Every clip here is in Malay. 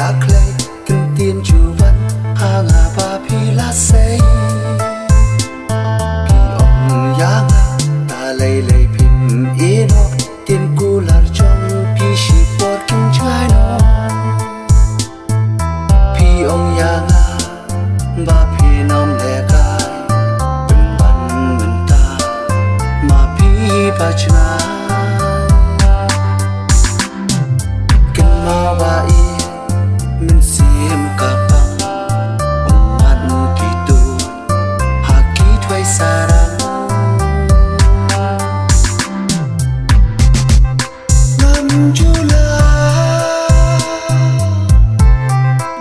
lá clay kinh tiên chu văn hàng hà ba phi lá say kỳ ông yang ta lấy phim ino tiên cu lar trong phi shi bọt kinh trái nó phi ông yang ba phi nom lệ cài bên ban bên ta mà phi ba chna kinh mau ba i min sim ka pang ông man phi tu ha ki thoi sarang ngam chula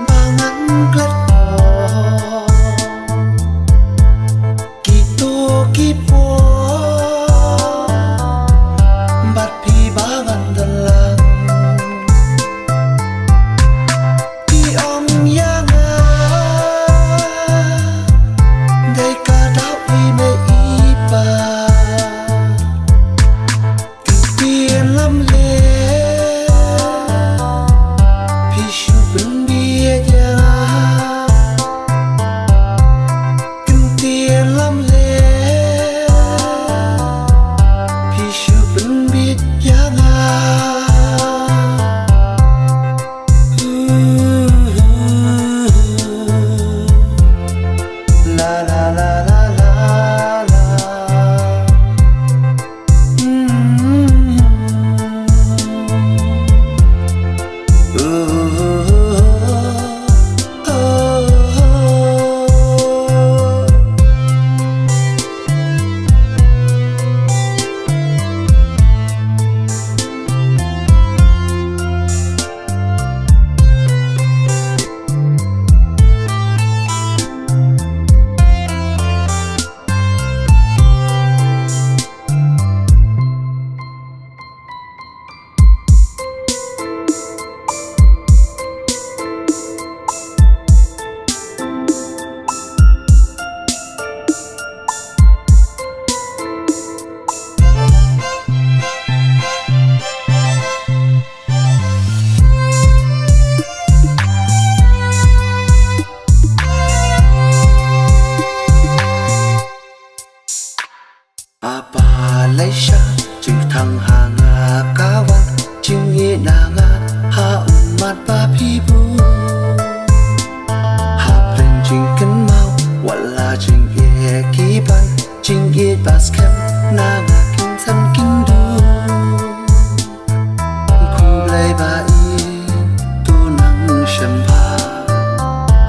bangan klat kito kipo bat phi bangan dalang pi ong yang dai ka dau pi me ipa tiền lắm lệ phi shu bên bia ya tiền lắm lệ phi shu bên bia ya la la la la la la apa laisha ching thang hanga kawan ching ye nanga ha umat ba phi bu ha plen ching kan mau wala ching ye ki ban ching ye baskem nanga kin san kin du ku lai ba i tu nang shem pa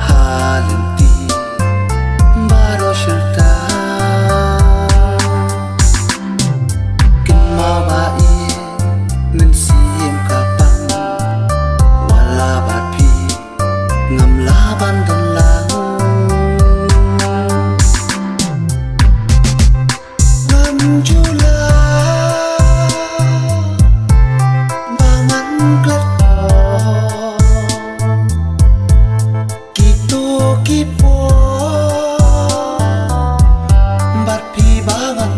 ha len ti ba ro shilta min sim ka pang wala ba phi ngam la ban dan lang ngam chula bangan klat kito kipo bat phi bangan